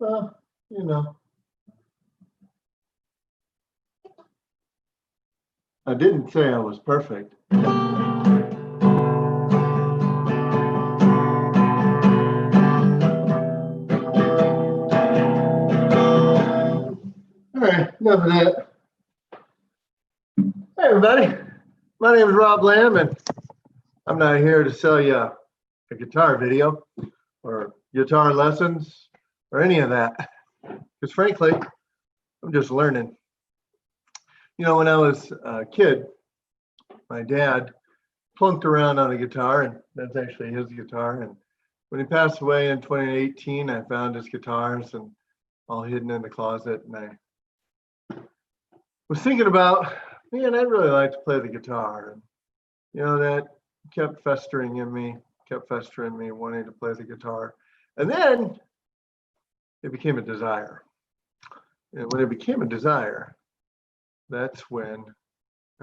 Well, you know, I didn't say I was perfect. All right, enough of that. Hey, everybody. My name is Rob Lamb, and I'm not here to sell you a guitar video or guitar lessons or any of that. Because frankly, I'm just learning. You know, when I was a kid, my dad plunked around on a guitar, and that's actually his guitar. And when he passed away in 2018, I found his guitars and all hidden in the closet. And I was thinking about, man, I'd really like to play the guitar. And, you know, that kept festering in me, wanting to play the guitar. And then it became a desire. And when it became a desire, that's when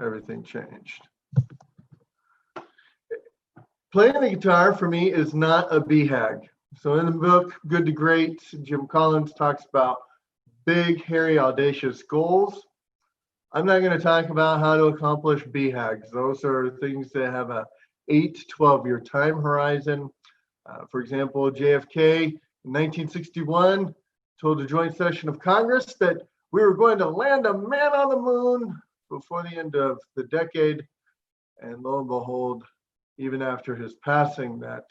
everything changed. Playing the guitar for me is not a BHAG. So in the book, Good to Great, Jim Collins talks about big, hairy, audacious goals. I'm not going to talk about how to accomplish BHAGs. Those are things that have a 8 to 12 year time horizon. For example, JFK in 1961 told the joint session of Congress that we were going to land a man on the moon before the end of the decade. And lo and behold, even after his passing, that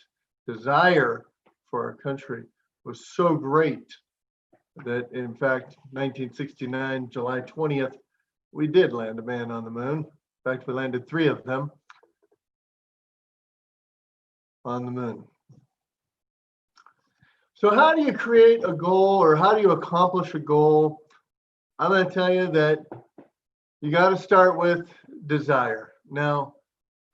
desire for our country was so great that, in fact, 1969, July 20th, we did land a man on the moon. In fact, we landed 3 of them on the moon. So how do you create a goal, or how do you accomplish a goal? I'm going to tell you that you got to start with desire. Now,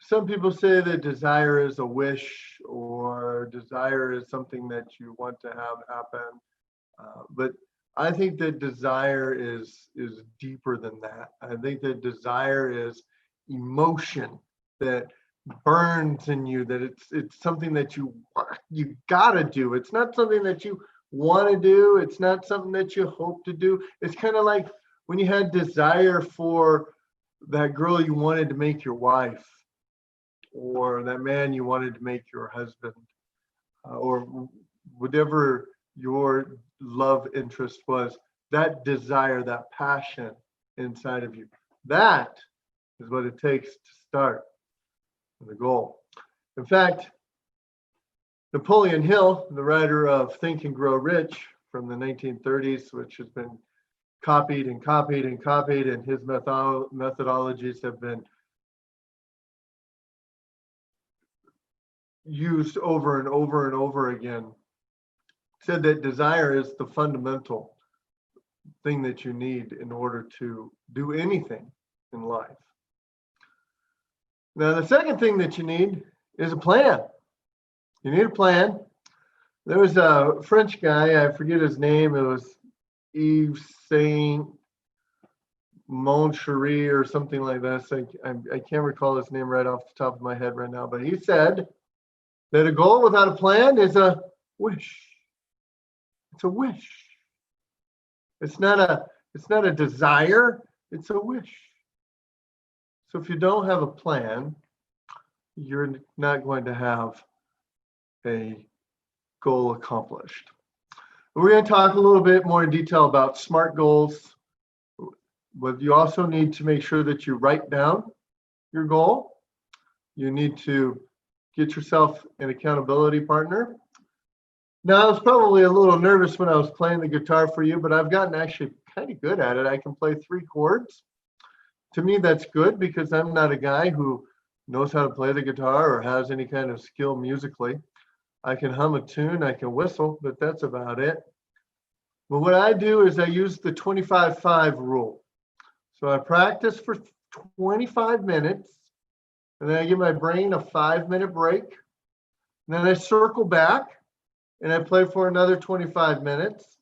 some people say that desire is a wish, or desire is something that you want to have happen. But I think that desire is deeper than that. I think that desire is emotion that burns in you, that it's something that you gotta do. It's not something that you want to do. It's not something that you hope to do. It's kind of like when you had desire for that girl you wanted to make your wife, or that man you wanted to make your husband, or whatever your love interest was. That desire, that passion inside of you, that is what it takes to start the goal. In fact, Napoleon Hill, the writer of Think and Grow Rich from the 1930s, which has been copied and copied and copied, and his methodologies have been used over and over and over again, said that desire is the fundamental thing that you need in order to do anything in life. Now, the second thing that you need is a plan. You need a plan. There was a French guy, I forget his name, it was Yves Saint Moncherie or something like that. I can't recall his name right off the top of my head right now, but he said that a goal without a plan is a wish. It's a wish. It's not a desire, it's a wish. So if you don't have a plan, you're not going to have a goal accomplished. We're going to talk a little bit more in detail about SMART goals, but you also need to make sure that you write down your goal. You need to get yourself an accountability partner. Now, I was probably a little nervous when I was playing the guitar for you, but I've gotten actually kind of good at it. I can play 3 chords. To me, that's good because I'm not a guy who knows how to play the guitar or has any kind of skill musically. I can hum a tune, I can whistle, but that's about it. But what I do is I use the 25-5 rule. So I practice for 25 minutes, and then I give my brain a 5-minute break. And then I circle back and I play for another 25 minutes,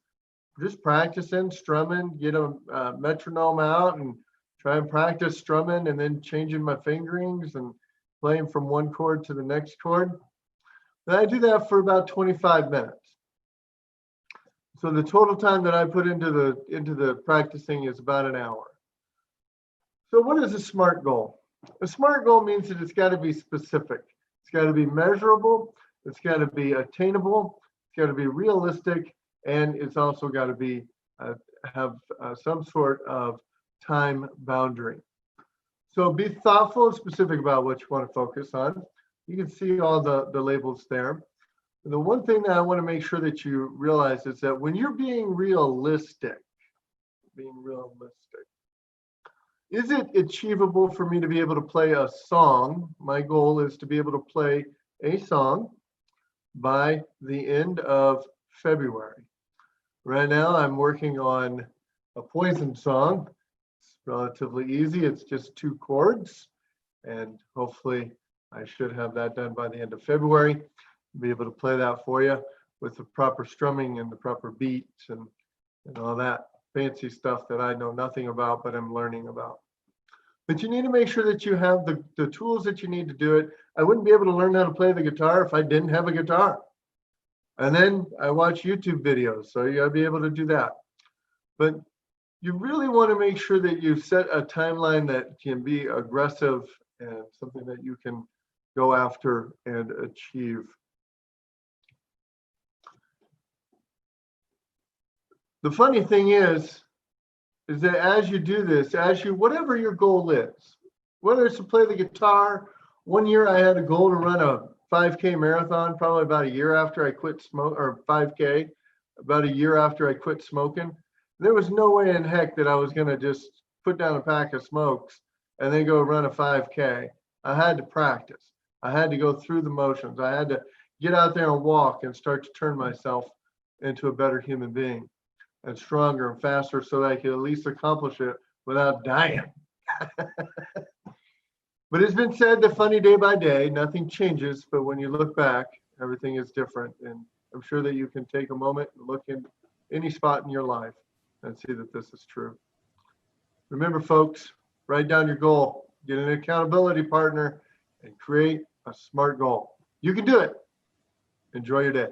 just practicing, strumming, get a metronome out and try and practice strumming and then changing my fingerings and playing from one chord to the next chord. And I do that for about 25 minutes. So the total time that I put into the practicing is about an hour. So what is a SMART goal? A SMART goal means that it's got to be specific. It's got to be measurable. It's got to be attainable. It's got to be realistic, and it's also got to be have some sort of time boundary. So be thoughtful and specific about what you want to focus on. You can see all the labels there. And the one thing that I want to make sure that you realize is that when you're being realistic, is it achievable for me to be able to play a song? My goal is to be able to play a song by the end of February. Right now, I'm working on a Poison song. It's relatively easy. It's just 2 chords, and hopefully I should have that done by the end of February. Be able to play that for you with the proper strumming and the proper beats and all that fancy stuff that I know nothing about, but I'm learning about. But you need to make sure that you have the tools that you need to do it. I wouldn't be able to learn how to play the guitar if I didn't have a guitar. And then I watch YouTube videos, so you gotta be able to do that. But you really want to make sure that you set a timeline that can be aggressive and something that you can go after and achieve. The funny thing is that as you do this, whatever your goal is, whether it's to play the guitar, one year I had a goal to run a 5K marathon, probably about a year after I quit smoke, or 5K, about a year after I quit smoking. There was no way in heck that I was going to just put down a pack of smokes and then go run a 5K. I had to practice. I had to go through the motions. I had to get out there and walk and start to turn myself into a better human being and stronger and faster so that I could at least accomplish it without dying. But it's been said that funny day by day, nothing changes, but when you look back, everything is different. And I'm sure that you can take a moment and look in any spot in your life and see that this is true. Remember, folks, write down your goal, get an accountability partner, and create a SMART goal. You can do it. Enjoy your day.